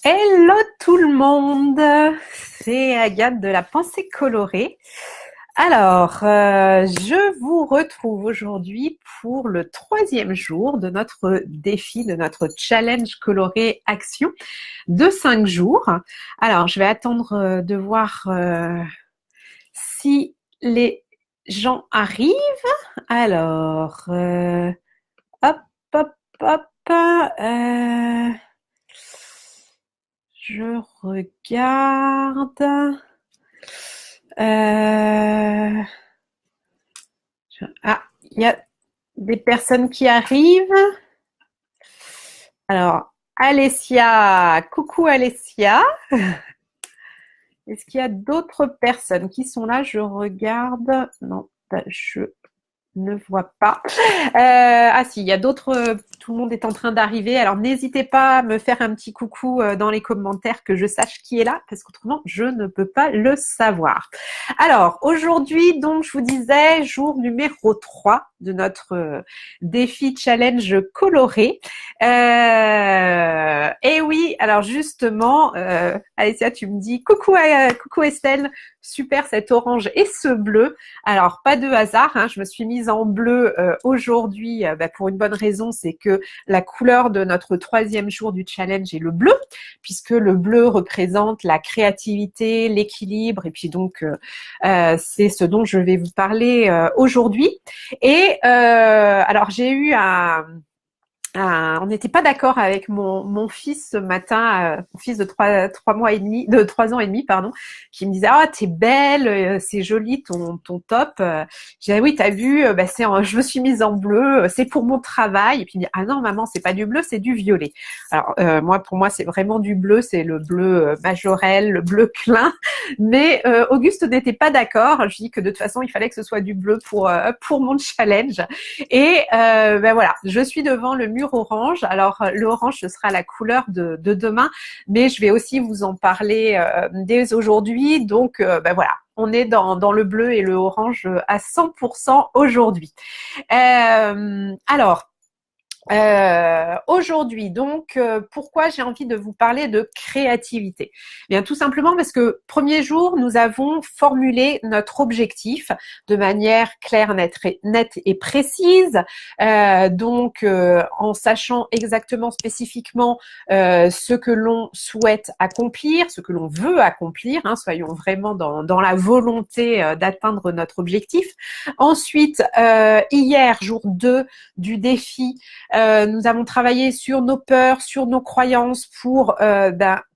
Hello tout le monde, c'est Agathe de la Pensée Colorée. Alors, je vous retrouve aujourd'hui pour le 3e jour de notre défi, de notre challenge coloré action de 5 jours. Alors, je vais attendre de voir si les gens arrivent. Alors, hop, hop, hop. Je regarde. Ah, il y a des personnes qui arrivent. Alors, Alessia, coucou Alessia. Est-ce qu'il y a d'autres personnes qui sont là? Je regarde. Non, je ne vois pas. Ah si, il y a d'autres, tout le monde est en train d'arriver. Alors n'hésitez pas à me faire un petit coucou dans les commentaires que je sache qui est là, parce qu'autrement je ne peux pas le savoir. Alors aujourd'hui, donc je vous disais, jour numéro 3 de notre défi challenge coloré. Et oui, alors justement, Alessia, tu me dis coucou Estelle, super cet orange et ce bleu. Alors pas de hasard, hein, je me suis mise en bleu aujourd'hui pour une bonne raison, c'est que la couleur de notre 3e jour du challenge est le bleu, puisque le bleu représente la créativité, l'équilibre, et puis donc c'est ce dont je vais vous parler aujourd'hui. Et alors j'ai eu on n'était pas d'accord avec mon fils ce matin, mon fils de 3 mois et demi, de 3 ans et demi, pardon, qui me disait ah t'es belle, c'est joli ton top. J'ai dit oui t'as vu, je me suis mise en bleu, c'est pour mon travail. Et puis il me dit ah non maman c'est pas du bleu c'est du violet. Alors pour moi c'est vraiment du bleu, c'est le bleu majorel, le bleu clin. Mais Auguste n'était pas d'accord. Je dis que de toute façon il fallait que ce soit du bleu pour mon challenge. Et voilà, je suis devant le mur orange. Alors l'orange ce sera la couleur de demain, mais je vais aussi vous en parler dès aujourd'hui. Donc voilà, on est dans le bleu et le orange à 100% aujourd'hui. Alors aujourd'hui, donc, pourquoi j'ai envie de vous parler de créativité? Bien, tout simplement parce que premier jour, nous avons formulé notre objectif de manière claire, nette et précise. Donc, en sachant exactement, spécifiquement, ce que l'on souhaite accomplir, ce que l'on veut accomplir. Hein, soyons vraiment dans la volonté d'atteindre notre objectif. Ensuite, hier, jour 2 du défi, nous avons travaillé sur nos peurs, sur nos croyances pour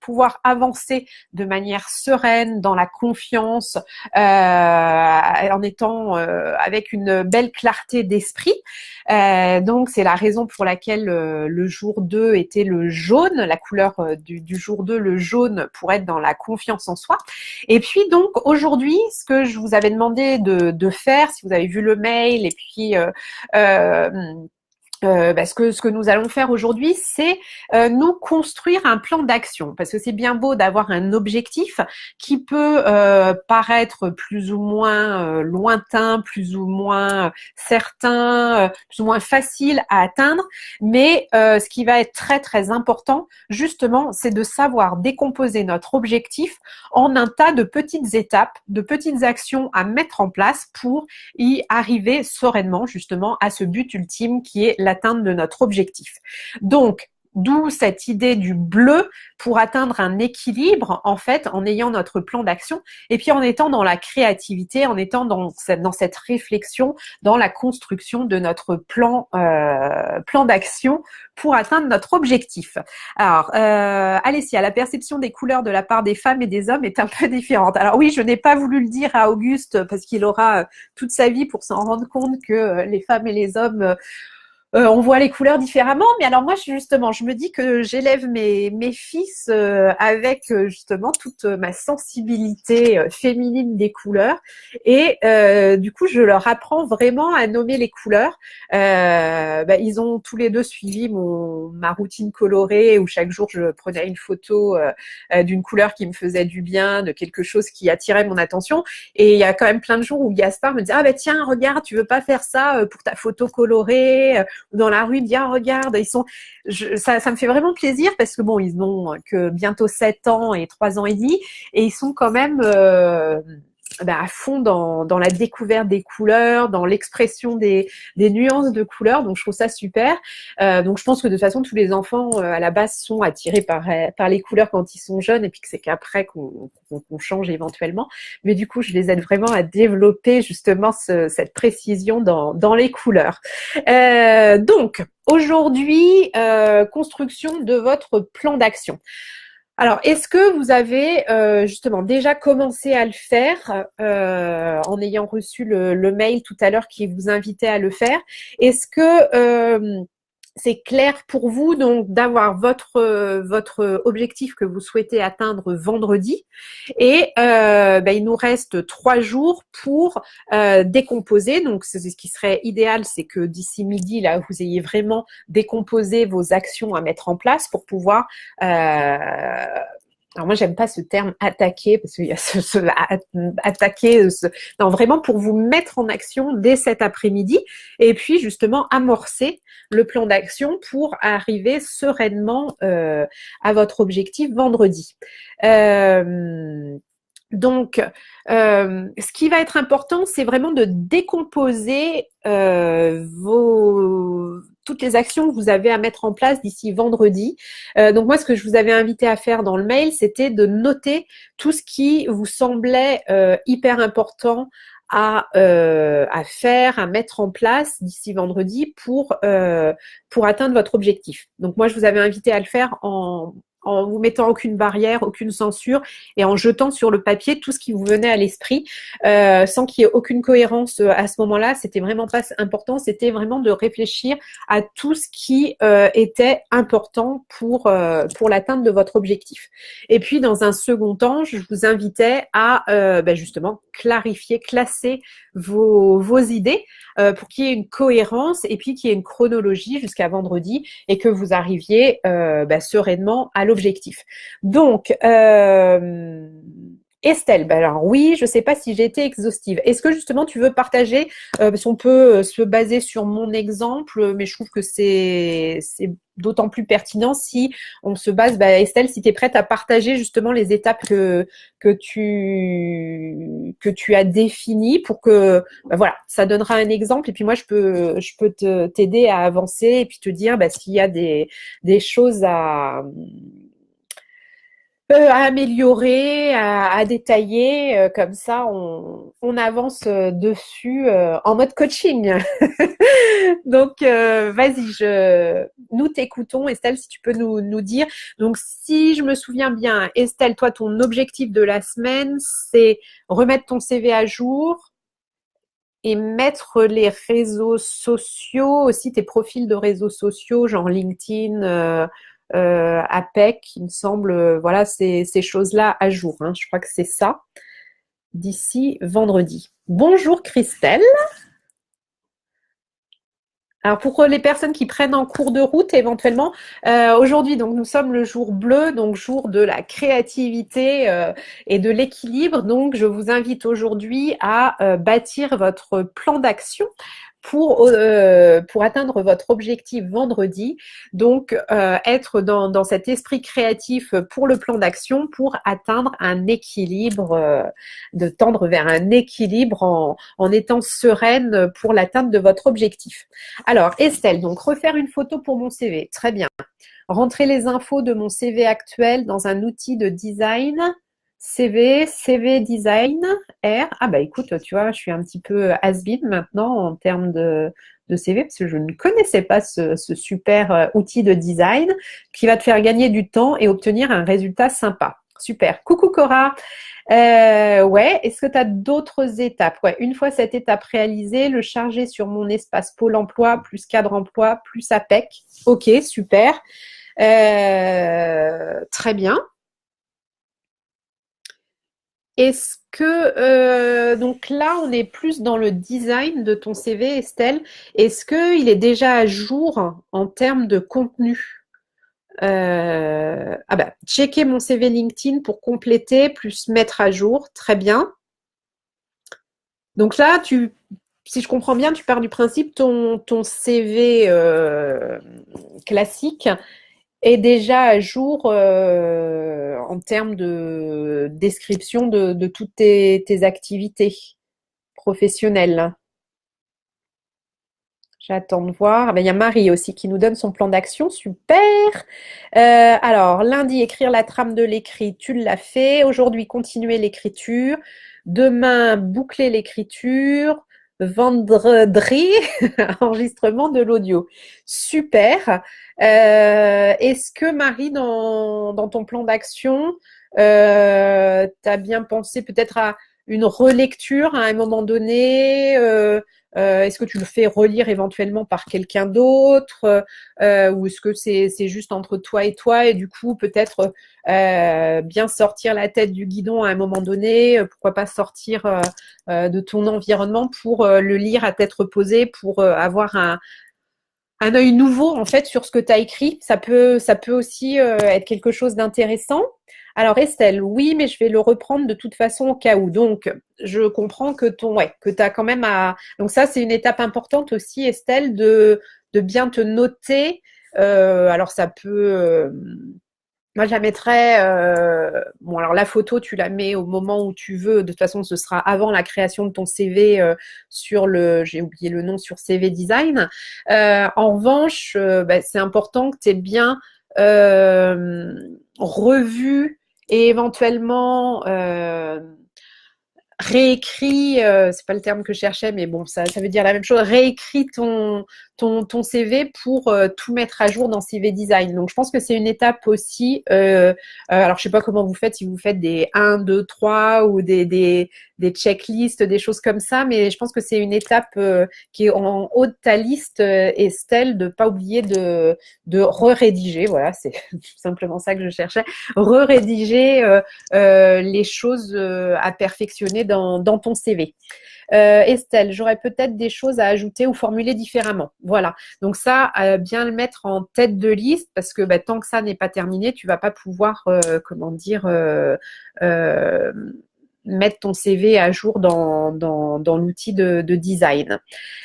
pouvoir avancer de manière sereine, dans la confiance, en étant avec une belle clarté d'esprit. Donc, c'est la raison pour laquelle le jour 2 était le jaune, la couleur du jour 2, le jaune, pour être dans la confiance en soi. Et puis, donc, aujourd'hui, ce que je vous avais demandé de faire, si vous avez vu le mail, et puis ce que nous allons faire aujourd'hui, c'est nous construire un plan d'action, parce que c'est bien beau d'avoir un objectif qui peut paraître plus ou moins lointain, plus ou moins certain, plus ou moins facile à atteindre, mais ce qui va être très très important, justement, c'est de savoir décomposer notre objectif en un tas de petites étapes, de petites actions à mettre en place pour y arriver sereinement, justement, à ce but ultime qui est l'atteinte de notre objectif. Donc, d'où cette idée du bleu pour atteindre un équilibre, en fait, en ayant notre plan d'action et puis en étant dans la créativité, en étant dans cette réflexion, dans la construction de notre plan d'action pour atteindre notre objectif. Alors, Alessia, la perception des couleurs de la part des femmes et des hommes est un peu différente. Alors oui, je n'ai pas voulu le dire à Auguste parce qu'il aura toute sa vie pour s'en rendre compte que les femmes et les hommes on voit les couleurs différemment, mais alors moi justement, je me dis que j'élève mes fils avec justement toute ma sensibilité féminine des couleurs, et du coup je leur apprends vraiment à nommer les couleurs. Ils ont tous les deux suivi ma routine colorée où chaque jour je prenais une photo d'une couleur qui me faisait du bien, de quelque chose qui attirait mon attention. Et il y a quand même plein de jours où Gaspard me disait ah tiens regarde, tu veux pas faire ça pour ta photo colorée, dans la rue, me dire ah, regarde, ça me fait vraiment plaisir parce que bon, ils n'ont que bientôt 7 ans et 3 ans et demi et ils sont quand même à fond dans la découverte des couleurs, dans l'expression des nuances de couleurs. Donc, je trouve ça super. Donc, je pense que de toute façon, tous les enfants, à la base, sont attirés par les couleurs quand ils sont jeunes et puis que c'est qu'après qu'on change éventuellement. Mais du coup, je les aide vraiment à développer justement cette précision dans les couleurs. Donc, aujourd'hui, construction de votre plan d'action. Alors, est-ce que vous avez justement déjà commencé à le faire en ayant reçu le mail tout à l'heure qui vous invitait à le faire? Est-ce que c'est clair pour vous donc d'avoir votre objectif que vous souhaitez atteindre vendredi et il nous reste 3 jours pour décomposer. Donc, ce qui serait idéal, c'est que d'ici midi, là, vous ayez vraiment décomposé vos actions à mettre en place pour pouvoir alors moi j'aime pas ce terme attaquer parce qu'il y a attaquer non vraiment pour vous mettre en action dès cet après-midi et puis justement amorcer le plan d'action pour arriver sereinement à votre objectif vendredi. Donc, ce qui va être important, c'est vraiment de décomposer toutes les actions que vous avez à mettre en place d'ici vendredi. Donc moi, ce que je vous avais invité à faire dans le mail, c'était de noter tout ce qui vous semblait hyper important à faire, à mettre en place d'ici vendredi pour atteindre votre objectif. Donc moi, je vous avais invité à le faire en vous mettant aucune barrière, aucune censure et en jetant sur le papier tout ce qui vous venait à l'esprit sans qu'il y ait aucune cohérence à ce moment-là. C'était vraiment pas important, c'était vraiment de réfléchir à tout ce qui était important pour l'atteinte de votre objectif. Et puis, dans un second temps, je vous invitais à justement clarifier, classer vos idées pour qu'il y ait une cohérence et puis qu'il y ait une chronologie jusqu'à vendredi et que vous arriviez sereinement à l'objectif. Donc, Estelle, alors oui, je ne sais pas si j'ai été exhaustive. Est-ce que justement tu veux partager, parce qu'on peut se baser sur mon exemple, mais je trouve que c'est d'autant plus pertinent si on se base, Estelle, si tu es prête à partager justement les étapes que tu as définies pour que voilà, ça donnera un exemple et puis moi je peux t'aider à avancer et puis te dire s'il y a des choses à améliorer, à détailler, comme ça on avance dessus en mode coaching. Donc vas-y, nous t'écoutons Estelle, si tu peux nous dire. Donc si je me souviens bien, Estelle, toi ton objectif de la semaine, c'est remettre ton CV à jour et mettre les réseaux sociaux, aussi tes profils de réseaux sociaux, genre LinkedIn, APEC, il me semble, voilà, ces choses-là à jour. Hein. Je crois que c'est ça, d'ici vendredi. Bonjour Christelle. Alors pour les personnes qui prennent en cours de route éventuellement, aujourd'hui donc nous sommes le jour bleu, donc jour de la créativité et de l'équilibre. Donc je vous invite aujourd'hui à bâtir votre plan d'action pour atteindre votre objectif vendredi. Donc être dans cet esprit créatif pour le plan d'action pour atteindre un équilibre, de tendre vers un équilibre en étant sereine pour l'atteinte de votre objectif. Alors, Estelle, donc refaire une photo pour mon CV. Très bien. Rentrer les infos de mon CV actuel dans un outil de design. CV design, R. Ah écoute, tu vois, je suis un petit peu has-been maintenant en termes de CV parce que je ne connaissais pas ce super outil de design qui va te faire gagner du temps et obtenir un résultat sympa. Super. Coucou Cora. Ouais, est-ce que tu as d'autres étapes? Ouais, une fois cette étape réalisée, le charger sur mon espace Pôle emploi, plus cadre emploi, plus APEC. Ok, super. Très bien. Est-ce que, donc là, on est plus dans le design de ton CV, Estelle. Est-ce qu'il est déjà à jour en termes de contenu? Checker mon CV LinkedIn pour compléter, plus mettre à jour. Très bien. Donc là, si je comprends bien, tu pars du principe ton CV classique est déjà à jour en termes de description de toutes tes activités professionnelles. J'attends de voir. Ah ben, il y a Marie aussi qui nous donne son plan d'action. Super. Alors, lundi, écrire la trame de l'écrit, tu l'as fait. Aujourd'hui, continuer l'écriture. Demain, boucler l'écriture. Vendredi, enregistrement de l'audio. Super. Est-ce que Marie, dans ton plan d'action, tu as bien pensé peut-être à une relecture à un moment donné est-ce que tu le fais relire éventuellement par quelqu'un d'autre ou est-ce que c'est juste entre toi et du coup peut-être bien sortir la tête du guidon à un moment donné, pourquoi pas sortir de ton environnement pour le lire à tête reposée, pour avoir un œil nouveau en fait sur ce que tu as écrit. Ça peut aussi être quelque chose d'intéressant. Alors Estelle, oui, mais je vais le reprendre de toute façon au cas où. Donc, je comprends que que tu as quand même à. Donc ça, c'est une étape importante aussi, Estelle, de bien te noter. Alors ça peut. Moi, je la mettrais. Bon, alors la photo, tu la mets au moment où tu veux. De toute façon, ce sera avant la création de ton CV sur le. J'ai oublié le nom sur CV Design. En revanche, bah, c'est important que tu aies bien revu et éventuellement réécrit, c'est pas le terme que je cherchais, mais bon, ça veut dire la même chose, réécrit ton CV pour tout mettre à jour dans CV Design. Donc, je pense que c'est une étape aussi. Alors, je sais pas comment vous faites, si vous faites des 1, 2, 3 ou des checklists, des choses comme ça, mais je pense que c'est une étape qui est en haut de ta liste, Estelle, de pas oublier de re-rédiger. Voilà, c'est tout simplement ça que je cherchais. Re-rédiger les choses à perfectionner dans ton CV. Estelle, j'aurais peut-être des choses à ajouter ou formuler différemment. Voilà. Donc ça, bien le mettre en tête de liste parce que bah, tant que ça n'est pas terminé, tu vas pas pouvoir, mettre ton CV à jour dans l'outil de design.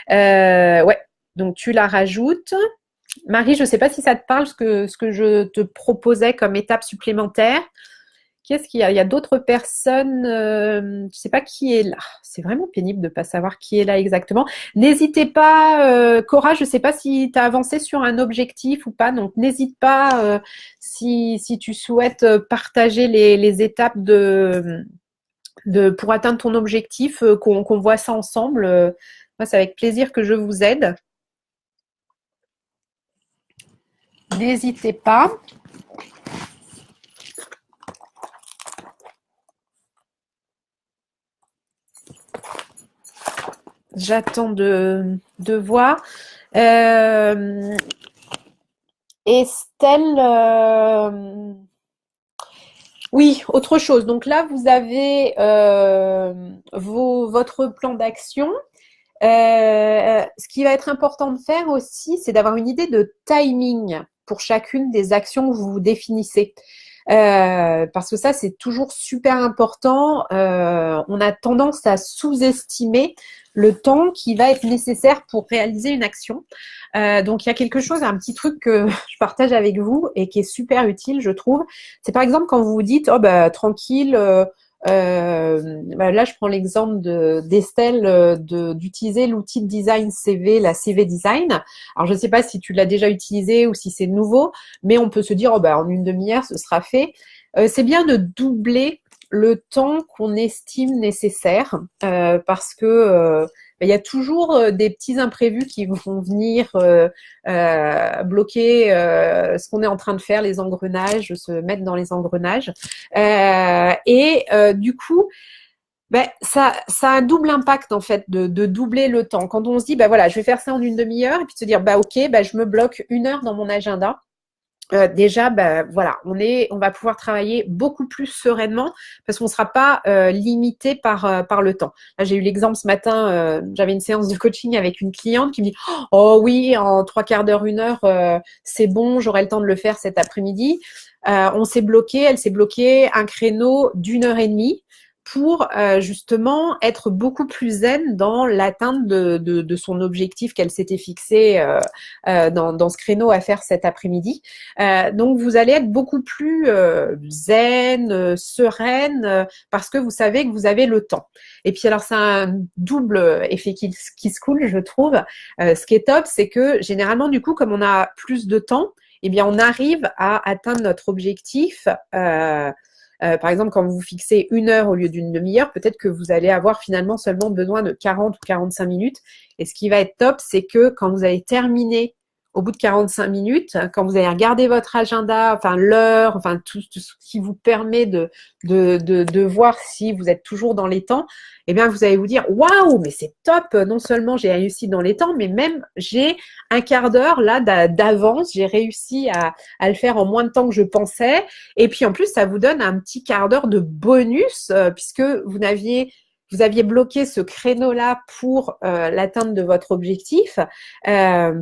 Ouais. Donc tu la rajoutes. Marie, je ne sais pas si ça te parle, ce que je te proposais comme étape supplémentaire. Qu'est-ce qu'il y a? Il y a d'autres personnes, je ne sais pas qui est là. C'est vraiment pénible de ne pas savoir qui est là exactement. N'hésitez pas, Cora, je ne sais pas si tu as avancé sur un objectif ou pas, donc n'hésite pas si tu souhaites partager les étapes pour atteindre ton objectif, qu'on voit ça ensemble. Moi, c'est avec plaisir que je vous aide. N'hésitez pas. J'attends de voir. Estelle, oui, autre chose. Donc là, vous avez votre plan d'action. Ce qui va être important de faire aussi, c'est d'avoir une idée de timing pour chacune des actions que vous définissez. Parce que ça, c'est toujours super important. On a tendance à sous-estimer le temps qui va être nécessaire pour réaliser une action. Donc, il y a quelque chose, un petit truc que je partage avec vous et qui est super utile, je trouve. C'est par exemple quand vous vous dites, oh bah tranquille, bah là, je prends l'exemple d'Estelle d'utiliser l'outil de design CV, la CV Design. Alors, je ne sais pas si tu l'as déjà utilisé ou si c'est nouveau, mais on peut se dire, oh, bah, en une demi-heure, ce sera fait. C'est bien de doubler le temps qu'on estime nécessaire parce que il y a toujours des petits imprévus qui vont venir bloquer ce qu'on est en train de faire, les engrenages, se mettre dans les engrenages. Du coup, ben, ça a un double impact en fait de doubler le temps. Quand on se dit, bah voilà, je vais faire ça en une demi-heure, et puis de se dire, bah ok, bah je me bloque 1 heure dans mon agenda. Déjà, ben voilà, on va pouvoir travailler beaucoup plus sereinement parce qu'on ne sera pas limité par le temps. Là, j'ai eu l'exemple ce matin, j'avais une séance de coaching avec une cliente qui me dit, oh oui, en 3/4 d'heure, 1 heure, c'est bon, j'aurai le temps de le faire cet après-midi. Elle s'est bloqué un créneau d'1 heure et demie pour justement être beaucoup plus zen dans l'atteinte de son objectif qu'elle s'était fixé dans ce créneau à faire cet après-midi. Donc vous allez être beaucoup plus zen, sereine, parce que vous savez que vous avez le temps. Et puis alors c'est un double effet qui se coule, je trouve. Ce qui est top, c'est que généralement du coup, comme on a plus de temps, eh bien on arrive à atteindre notre objectif. Par exemple, quand vous fixez 1 heure au lieu d'une demi-heure, peut-être que vous allez avoir finalement seulement besoin de 40 ou 45 minutes. Et ce qui va être top, c'est que quand vous allez terminer au bout de 45 minutes, quand vous allez regarder votre agenda, enfin l'heure, enfin tout ce qui vous permet de voir si vous êtes toujours dans les temps, eh bien vous allez vous dire waouh, mais c'est top, non seulement j'ai réussi dans les temps, mais même j'ai un quart d'heure là d'avance, j'ai réussi à le faire en moins de temps que je pensais. Et puis en plus, ça vous donne un petit quart d'heure de bonus puisque vous aviez bloqué ce créneau-là pour l'atteinte de votre objectif,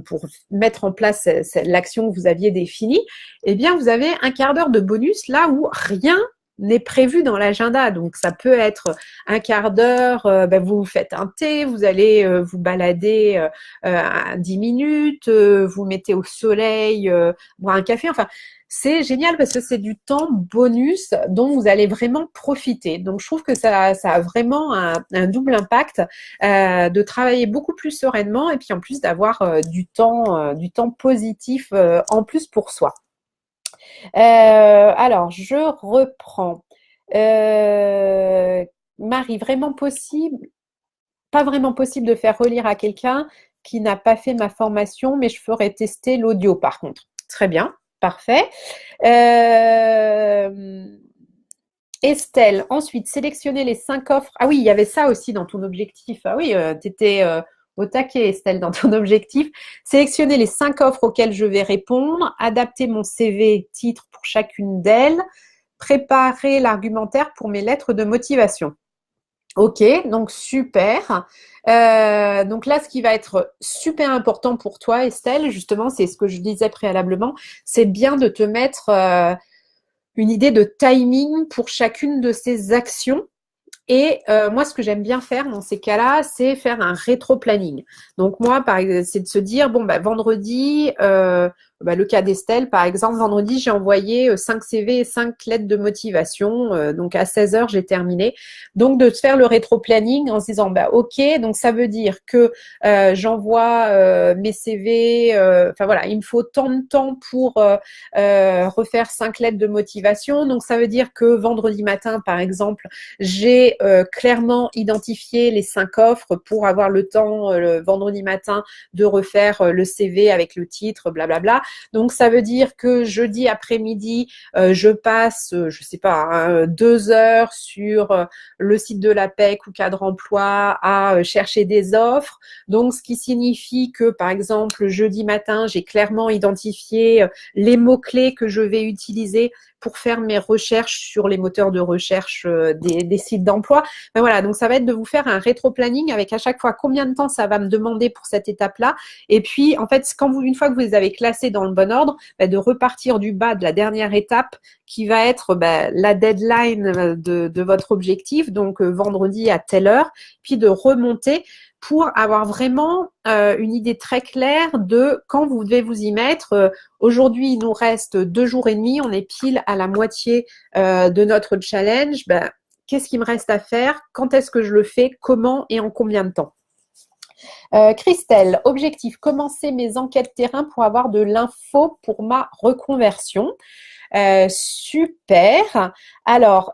pour mettre en place l'action que vous aviez définie. Eh bien, vous avez un quart d'heure de bonus là où rien n'est prévu dans l'agenda. Donc, ça peut être un quart d'heure, vous faites un thé, vous allez vous balader 10 minutes, vous mettez au soleil, boire un café. Enfin, c'est génial parce que c'est du temps bonus dont vous allez vraiment profiter. Donc, je trouve que ça a vraiment un double impact de travailler beaucoup plus sereinement et puis en plus d'avoir du temps positif en plus pour soi. Alors, je reprends. Marie, pas vraiment possible de faire relire à quelqu'un qui n'a pas fait ma formation, mais je ferai tester l'audio par contre. Très bien, parfait. Estelle, ensuite, sélectionner les 5 offres. Ah oui, il y avait ça aussi dans ton objectif. Ah oui, tu étais au taquet, Estelle, dans ton objectif. Sélectionner les 5 offres auxquelles je vais répondre, adapter mon CV titre pour chacune d'elles, préparer l'argumentaire pour mes lettres de motivation. Ok, donc super. Donc là, ce qui va être super important pour toi, Estelle, justement, c'est ce que je disais préalablement, c'est bien de te mettre une idée de timing pour chacune de ces actions. Et moi, ce que j'aime bien faire dans ces cas-là, c'est faire un rétro-planning. Donc moi, c'est de se dire, bon, vendredi, le cas d'Estelle, par exemple, vendredi, j'ai envoyé 5 CV et 5 lettres de motivation. Donc à 16 heures, j'ai terminé. Donc de se faire le rétro-planning en se disant, ok, donc ça veut dire que j'envoie mes CV. Enfin voilà, il me faut tant de temps pour refaire 5 lettres de motivation. Donc ça veut dire que vendredi matin, par exemple, j'ai clairement identifié les 5 offres pour avoir le temps le vendredi matin de refaire le CV avec le titre, blablabla. Donc ça veut dire que jeudi après-midi, je passe, je sais pas, 2 heures sur le site de l'APEC ou Cadre Emploi à chercher des offres. Donc ce qui signifie que par exemple jeudi matin, j'ai clairement identifié les mots-clés que je vais utiliser pour faire mes recherches sur les moteurs de recherche des sites d'emploi. Ben voilà, donc ça va être de vous faire un rétro-planning avec à chaque fois combien de temps ça va me demander pour cette étape-là. Et puis, en fait, une fois que vous les avez classés dans le bon ordre, de repartir du bas de la dernière étape qui va être la deadline de votre objectif, donc vendredi à telle heure, puis de remonter pour avoir vraiment une idée très claire de quand vous devez vous y mettre. Aujourd'hui, il nous reste 2 jours et demi, on est pile à la moitié de notre challenge. Qu'est-ce qu'il me reste à faire? Quand est-ce que je le fais? Comment et en combien de temps? Christelle, objectif, commencer mes enquêtes terrain pour avoir de l'info pour ma reconversion. Super. Alors,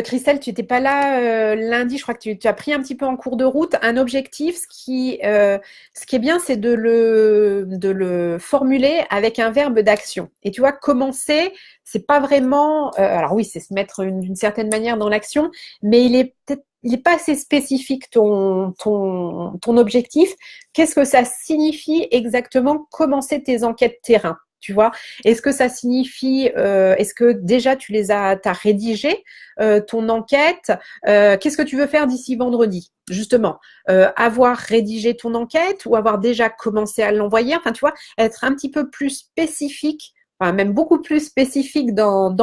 Christelle, tu n'étais pas là lundi, je crois que tu as pris un petit peu en cours de route. Un objectif, ce qui est bien, c'est de le formuler avec un verbe d'action. Et tu vois, commencer, c'est pas vraiment. Alors oui, c'est se mettre d'une certaine manière dans l'action, mais il est pas assez spécifique ton objectif. Qu'est-ce que ça signifie exactement commencer tes enquêtes terrain? Tu vois, est-ce que ça signifie, est-ce que déjà t'as rédigé ton enquête? Qu'est-ce que tu veux faire d'ici vendredi? Justement, avoir rédigé ton enquête ou avoir déjà commencé à l'envoyer? Enfin, tu vois, être un petit peu plus spécifique enfin même beaucoup plus spécifique dans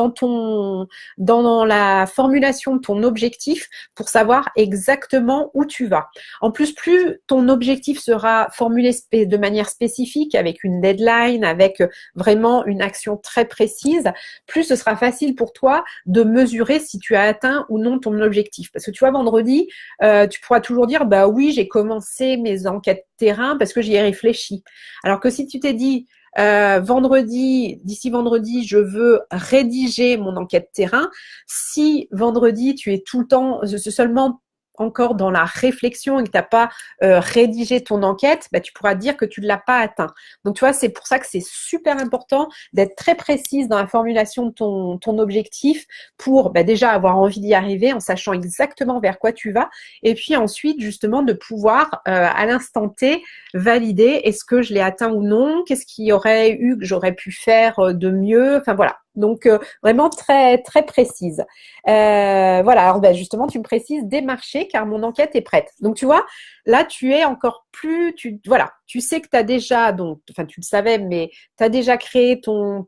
la formulation de ton objectif pour savoir exactement où tu vas. En plus, plus ton objectif sera formulé de manière spécifique, avec une deadline, avec vraiment une action très précise, plus ce sera facile pour toi de mesurer si tu as atteint ou non ton objectif. Parce que tu vois, vendredi, tu pourras toujours dire, bah oui, j'ai commencé mes enquêtes terrain parce que j'y ai réfléchi. Alors que si tu t'es dit, d'ici vendredi, je veux rédiger mon enquête terrain. Si vendredi, tu es tout le temps seulement encore dans la réflexion et que tu n'as pas rédigé ton enquête, bah, tu pourras dire que tu ne l'as pas atteint. Donc, tu vois, c'est pour ça que c'est super important d'être très précise dans la formulation de ton objectif pour bah, déjà avoir envie d'y arriver en sachant exactement vers quoi tu vas et puis ensuite, justement, de pouvoir à l'instant T valider est-ce que je l'ai atteint ou non, qu'est-ce qu'il y aurait eu que j'aurais pu faire de mieux, enfin voilà. Donc vraiment très très précise. Voilà, alors ben, justement tu me précises démarcher car mon enquête est prête. Donc tu vois, là tu es encore plus, voilà, tu sais que tu as déjà, donc, enfin tu le savais, mais tu as déjà créé ton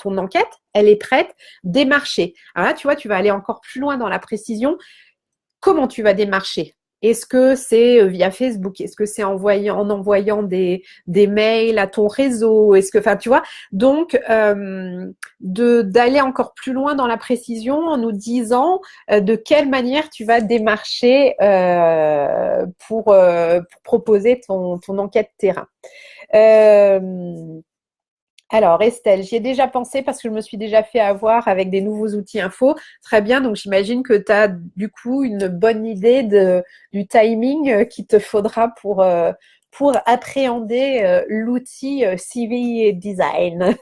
enquête, elle est prête, démarcher. Alors là tu vois, tu vas aller encore plus loin dans la précision. Comment tu vas démarcher? Est-ce que c'est via Facebook? Est-ce que c'est en envoyant des mails à ton réseau? Est-ce que, enfin, tu vois, donc d'aller encore plus loin dans la précision en nous disant de quelle manière tu vas démarcher pour proposer ton enquête terrain. Alors, Estelle, j'y ai déjà pensé parce que je me suis déjà fait avoir avec des nouveaux outils info. Très bien, donc j'imagine que tu as du coup une bonne idée du timing qu'il te faudra pour appréhender l'outil CV Design.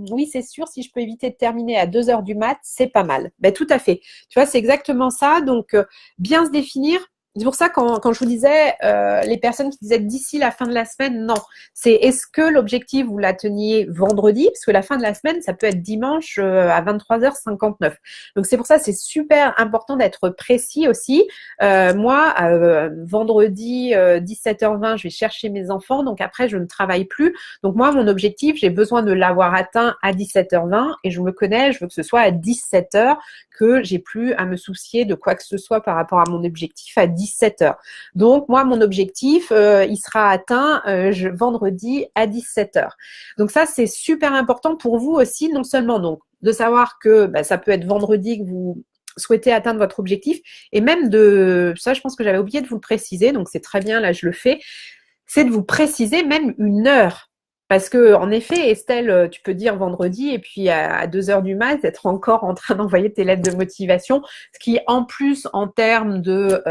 Oui, c'est sûr, si je peux éviter de terminer à 2 heures du mat, c'est pas mal. Ben, tout à fait. Tu vois, c'est exactement ça. Donc, bien se définir. C'est pour ça quand je vous disais, les personnes qui disaient d'ici la fin de la semaine, non. C'est est-ce que l'objectif, vous l'atteignez vendredi? Parce que la fin de la semaine, ça peut être dimanche à 23h59. Donc, c'est pour ça, c'est super important d'être précis aussi. Moi, vendredi 17h20, je vais chercher mes enfants. Donc, après, je ne travaille plus. Donc, moi, mon objectif, j'ai besoin de l'avoir atteint à 17h20 et je me connais, je veux que ce soit à 17h que j'ai plus à me soucier de quoi que ce soit par rapport à mon objectif à 17h. Donc, moi, mon objectif, il sera atteint vendredi à 17h. Donc, ça, c'est super important pour vous aussi, non seulement donc de savoir que bah, ça peut être vendredi que vous souhaitez atteindre votre objectif et même ça, je pense que j'avais oublié de vous le préciser, donc c'est très bien, là, je le fais, c'est de vous préciser même une heure. Parce que, en effet, Estelle, tu peux dire vendredi et puis à 2 heures du mat, être encore en train d'envoyer tes lettres de motivation, ce qui, en plus, en termes de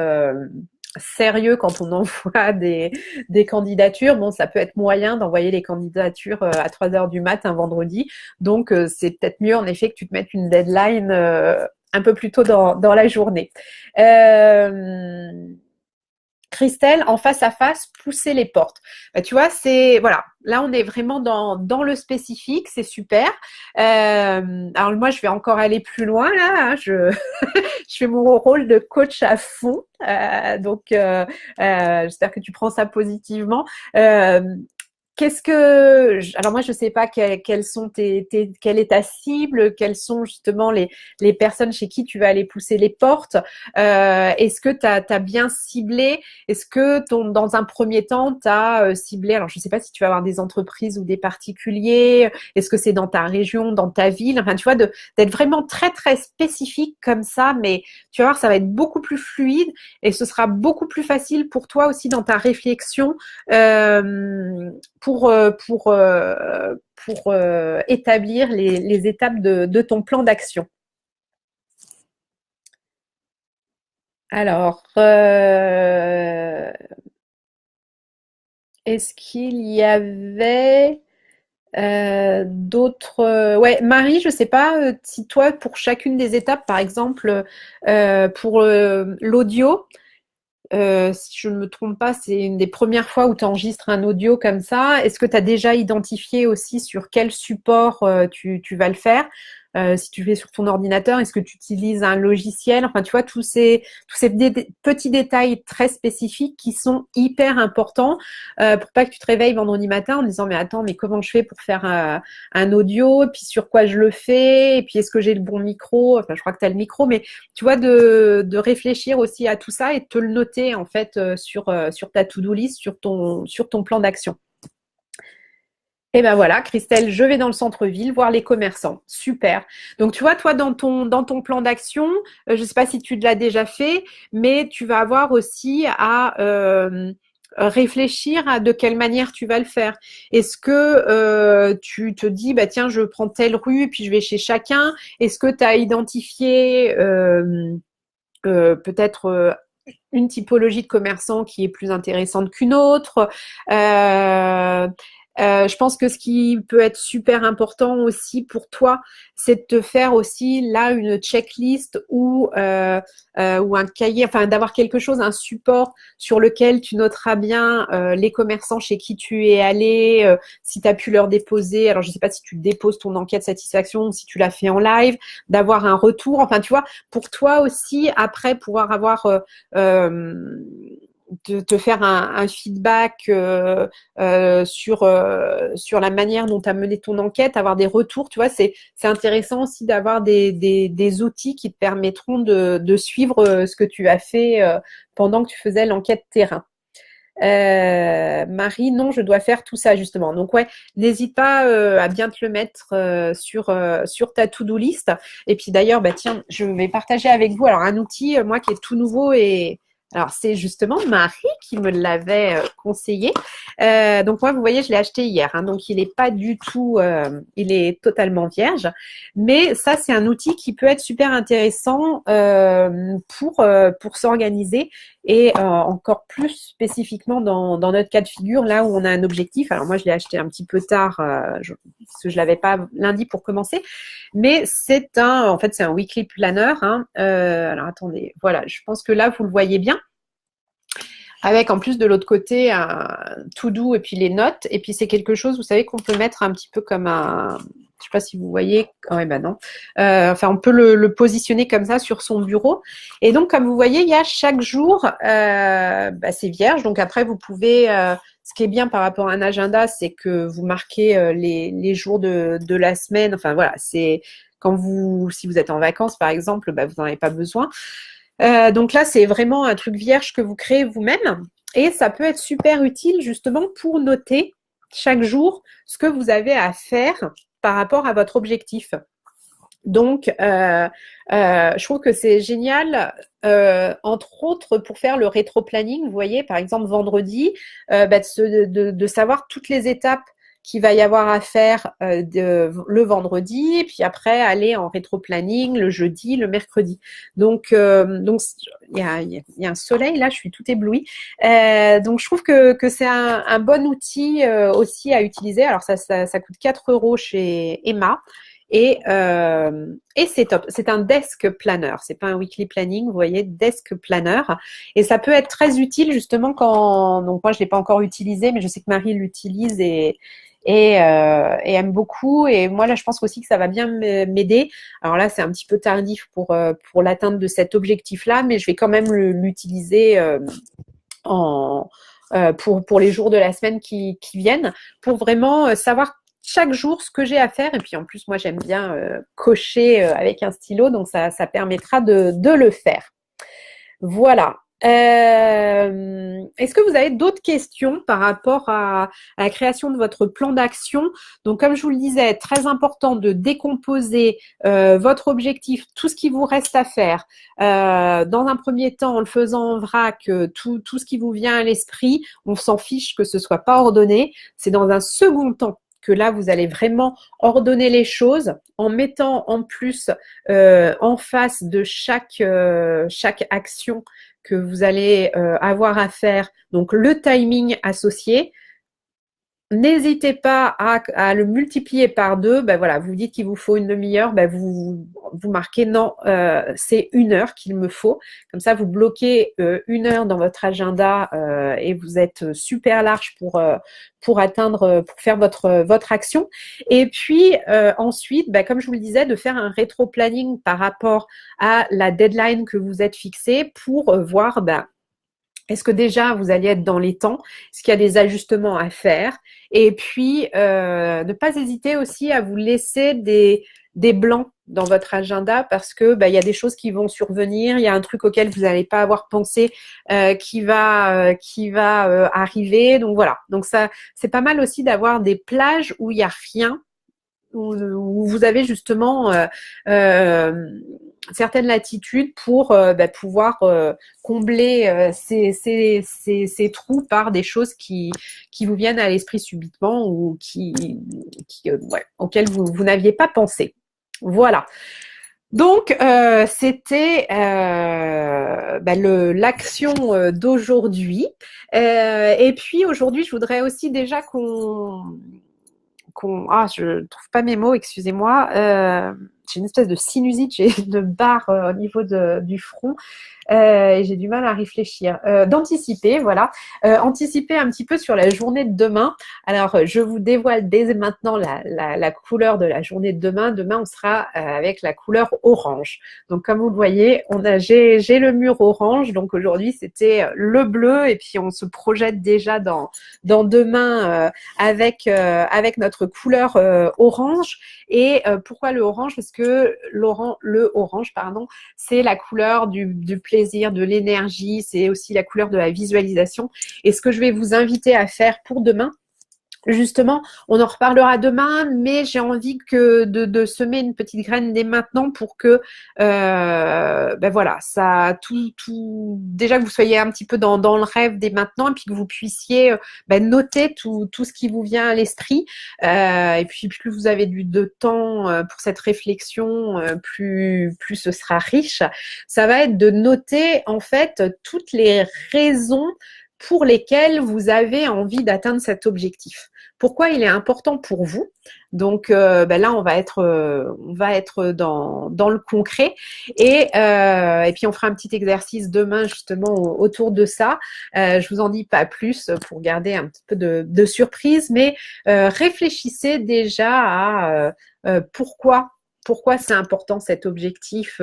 sérieux, quand on envoie des candidatures, bon, ça peut être moyen d'envoyer les candidatures à 3 heures du mat un vendredi. Donc, c'est peut-être mieux, en effet, que tu te mettes une deadline un peu plus tôt dans la journée. Christelle, en face à face, pousser les portes. Bah, tu vois, c'est voilà. Là, on est vraiment dans le spécifique, c'est super. Alors moi, je vais encore aller plus loin là. Hein, je fais mon rôle de coach à fond. Donc, j'espère que tu prends ça positivement. Alors moi je sais pas quelle est ta cible, quelles sont justement les personnes chez qui tu vas aller pousser les portes. Est-ce que tu as bien ciblé? Est-ce que dans un premier temps tu as ciblé? Alors je sais pas si tu vas avoir des entreprises ou des particuliers. Est-ce que c'est dans ta région, dans ta ville? Enfin tu vois d'être vraiment très très spécifique comme ça, mais tu vas voir ça va être beaucoup plus fluide et ce sera beaucoup plus facile pour toi aussi dans ta réflexion. Pour établir les étapes de ton plan d'action. Alors, est-ce qu'il y avait d'autres ouais, Marie, je sais pas si toi, pour chacune des étapes, par exemple, pour l'audio, si je ne me trompe pas, c'est une des premières fois où tu enregistres un audio comme ça. Est-ce que tu as déjà identifié aussi sur quel support tu vas le faire? si tu fais sur ton ordinateur, est-ce que tu utilises un logiciel? Enfin, tu vois, tous ces petits détails très spécifiques qui sont hyper importants pour pas que tu te réveilles vendredi matin en disant mais attends, mais comment je fais pour faire un audio? Et puis sur quoi je le fais? Et puis est-ce que j'ai le bon micro? Enfin, je crois que tu as le micro, mais tu vois, de réfléchir aussi à tout ça et de te le noter en fait sur ta to-do list, sur ton plan d'action. Et ben voilà, Christelle, je vais dans le centre-ville voir les commerçants. Super. Donc tu vois, toi, dans ton plan d'action, je ne sais pas si tu l'as déjà fait, mais tu vas avoir aussi à réfléchir à de quelle manière tu vas le faire. Est-ce que tu te dis, bah tiens, je prends telle rue, puis je vais chez chacun. Est-ce que tu as identifié peut-être une typologie de commerçant qui est plus intéressante qu'une autre. Je pense que ce qui peut être super important aussi pour toi, c'est de te faire aussi là une checklist ou un cahier, enfin d'avoir quelque chose, un support sur lequel tu noteras bien les commerçants chez qui tu es allé, si tu as pu leur déposer. Alors je ne sais pas si tu déposes ton enquête satisfaction ou si tu l'as fait en live, d'avoir un retour. Enfin tu vois, pour toi aussi après pouvoir avoir te faire un feedback sur la manière dont tu as mené ton enquête, avoir des retours, tu vois, c'est intéressant aussi d'avoir des outils qui te permettront de suivre ce que tu as fait pendant que tu faisais l'enquête terrain. Marie, non, je dois faire tout ça justement. Donc ouais, n'hésite pas à bien te le mettre sur ta to-do list. Et puis d'ailleurs, bah tiens, je vais partager avec vous alors un outil moi qui est tout nouveau et alors c'est justement Marie qui me l'avait conseillé. Donc moi, vous voyez, je l'ai acheté hier, hein, donc il n'est pas du tout, il est totalement vierge. Mais ça, c'est un outil qui peut être super intéressant pour s'organiser et encore plus spécifiquement dans notre cas de figure, là où on a un objectif. Alors moi, je l'ai acheté un petit peu tard, parce que je l'avais pas lundi pour commencer. Mais en fait, c'est un weekly planner. Hein. Alors attendez, voilà, je pense que là, vous le voyez bien. Avec en plus de l'autre côté un to-do et puis les notes. Et puis c'est quelque chose, vous savez, qu'on peut mettre un petit peu comme un… Je sais pas si vous voyez. Ouais, ben non. Enfin, on peut le positionner comme ça sur son bureau. Et donc, comme vous voyez, il y a chaque jour, c'est vierge. Donc après, vous pouvez… ce qui est bien par rapport à un agenda, c'est que vous marquez les jours de la semaine. Enfin voilà, c'est si vous êtes en vacances par exemple, vous n'en avez pas besoin. Donc là, c'est vraiment un truc vierge que vous créez vous-même et ça peut être super utile justement pour noter chaque jour ce que vous avez à faire par rapport à votre objectif. Donc, je trouve que c'est génial, entre autres pour faire le rétro-planning. Vous voyez, par exemple, vendredi, de savoir toutes les étapes qu'il va y avoir à faire le vendredi, et puis après aller en rétro-planning le jeudi, le mercredi. Donc il y a un soleil là, je suis tout éblouie. Donc je trouve que c'est un bon outil aussi à utiliser. Alors ça coûte 4 € chez Emma. Et c'est top. C'est un desk planner. C'est pas un weekly planning, vous voyez, desk planner. Et ça peut être très utile justement donc moi je l'ai pas encore utilisé, mais je sais que Marie l'utilise et aime beaucoup. Et moi là, je pense aussi que ça va bien m'aider. Alors là, c'est un petit peu tardif pour l'atteinte de cet objectif-là, mais je vais quand même l'utiliser pour les jours de la semaine qui viennent, pour vraiment savoir chaque jour ce que j'ai à faire. Et puis en plus, moi, j'aime bien cocher avec un stylo, donc ça permettra de le faire. Voilà. Est-ce que vous avez d'autres questions par rapport à la création de votre plan d'action? Donc, comme je vous le disais, très important de décomposer votre objectif, tout ce qui vous reste à faire. Dans un premier temps, en le faisant en vrac, tout ce qui vous vient à l'esprit, on s'en fiche que ce soit pas ordonné. C'est dans un second temps que là, vous allez vraiment ordonner les choses en mettant en plus en face de chaque action que vous allez avoir à faire, donc le timing associé. n'hésitez pas à le multiplier par 2. Ben voilà, vous dites qu'il vous faut une demi-heure, ben vous marquez non, c'est 1 heure qu'il me faut. Comme ça, vous bloquez 1 heure dans votre agenda et vous êtes super large pour atteindre, pour faire votre action. Et puis ensuite, ben, comme je vous le disais, de faire un rétro-planning par rapport à la deadline que vous êtes fixée pour voir ben, est-ce que déjà vous allez être dans les temps? Est-ce qu'il y a des ajustements à faire? Et puis, ne pas hésiter aussi à vous laisser des blancs dans votre agenda parce que bah, il y a des choses qui vont survenir, il y a un truc auquel vous n'allez pas avoir pensé qui va arriver. Donc voilà. Donc ça, c'est pas mal aussi d'avoir des plages où il n'y a rien où vous avez justement certaines latitudes pour bah, pouvoir combler ces trous par des choses qui vous viennent à l'esprit subitement ou ouais, auxquelles vous n'aviez pas pensé. Voilà. Donc, c'était bah, l'action d'aujourd'hui. Et puis, aujourd'hui, je voudrais aussi déjà je trouve pas mes mots, excusez-moi. J'ai une espèce de sinusite, j'ai une barre au niveau du front. Et j'ai du mal à réfléchir. D'anticiper, voilà. Anticiper un petit peu sur la journée de demain. Alors, je vous dévoile dès maintenant la couleur de la journée de demain. Demain, on sera avec la couleur orange. Donc, comme vous le voyez, j'ai le mur orange. Donc, aujourd'hui, c'était le bleu. Et puis, on se projette déjà dans demain avec notre couleur orange. Et pourquoi le orange? Parce que le orange, pardon, c'est la couleur du plaisir, de l'énergie, c'est aussi la couleur de la visualisation. Et ce que je vais vous inviter à faire pour demain, justement, on en reparlera demain, mais j'ai envie de semer une petite graine dès maintenant pour que, ben voilà, ça, déjà que vous soyez un petit peu dans le rêve dès maintenant, et puis que vous puissiez ben, noter tout ce qui vous vient à l'esprit. Et puis plus vous avez de temps pour cette réflexion, plus ce sera riche. Ça va être de noter en fait toutes les raisons pour lesquelles vous avez envie d'atteindre cet objectif. Pourquoi il est important pour vous? Donc ben là, on va être dans le concret et puis on fera un petit exercice demain justement autour de ça. Je vous en dis pas plus pour garder un petit peu de surprise, mais réfléchissez déjà à pourquoi c'est important cet objectif,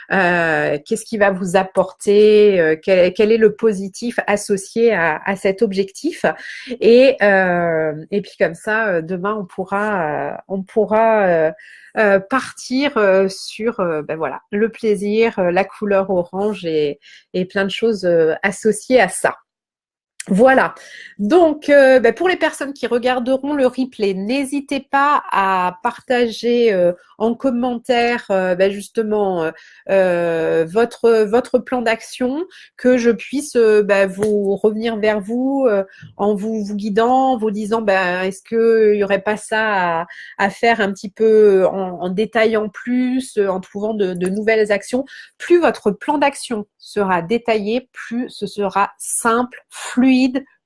qu'est-ce qui va vous apporter, quel est le positif associé à cet objectif et puis comme ça demain on pourra partir sur ben voilà le plaisir, la couleur orange et plein de choses associées à ça. Voilà. Donc, ben, pour les personnes qui regarderont le replay, n'hésitez pas à partager en commentaire ben, justement votre plan d'action, que je puisse ben, vous revenir vers vous en vous guidant, en vous disant ben, est-ce qu'il n'y aurait pas ça à faire un petit peu en détaillant plus, en trouvant de nouvelles actions. Plus votre plan d'action sera détaillé, plus ce sera simple, fluide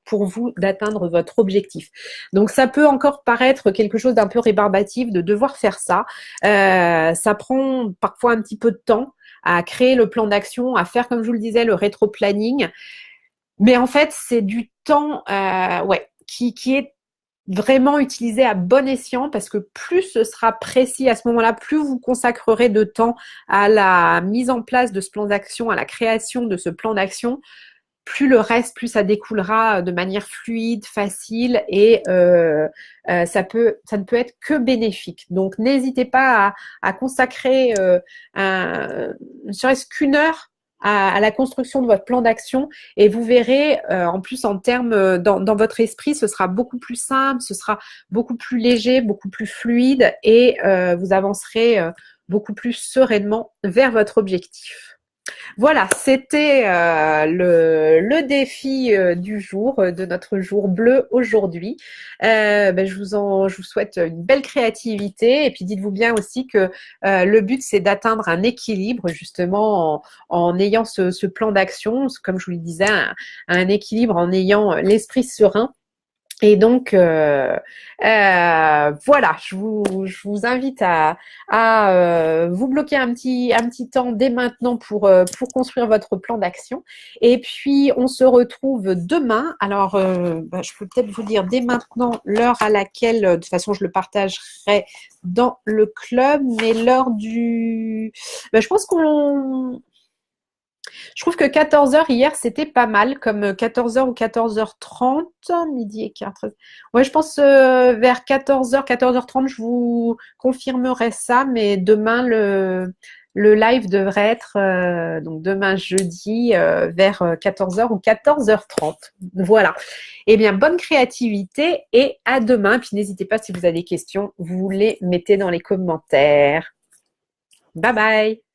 pour vous d'atteindre votre objectif. Donc ça peut encore paraître quelque chose d'un peu rébarbatif de devoir faire ça. Ça prend parfois un petit peu de temps à créer le plan d'action, à faire, comme je vous le disais, le rétro-planning. Mais en fait, c'est du temps qui est vraiment utilisé à bon escient parce que plus ce sera précis à ce moment-là, plus vous consacrerez de temps à la mise en place de ce plan d'action, à la création de ce plan d'action, plus le reste, plus ça découlera de manière fluide, facile et ça ne peut être que bénéfique. Donc n'hésitez pas à consacrer ne serait-ce qu'1 heure à la construction de votre plan d'action et vous verrez en plus en termes dans votre esprit ce sera beaucoup plus simple, ce sera beaucoup plus léger, beaucoup plus fluide et vous avancerez beaucoup plus sereinement vers votre objectif. Voilà, c'était le défi du jour, de notre jour bleu aujourd'hui. Ben, je vous souhaite une belle créativité et puis dites-vous bien aussi que le but c'est d'atteindre un équilibre justement en ayant ce plan d'action, comme je vous le disais, un équilibre en ayant l'esprit serein. Et donc, voilà, je vous invite à vous bloquer un petit temps dès maintenant pour construire votre plan d'action. Et puis, on se retrouve demain. Alors, bah, je peux peut-être vous dire dès maintenant l'heure à laquelle, de toute façon, je le partagerai dans le club, mais l'heure du... Bah, je pense qu'on... Je trouve que 14 heures hier, c'était pas mal, comme 14 heures ou 14h30, midi et quart. Ouais, je pense vers 14 heures, 14h30, je vous confirmerai ça, mais demain, le live devrait être, donc demain jeudi, vers 14 heures ou 14h30. Voilà. Eh bien, bonne créativité et à demain. Puis n'hésitez pas si vous avez des questions, vous les mettez dans les commentaires. Bye bye.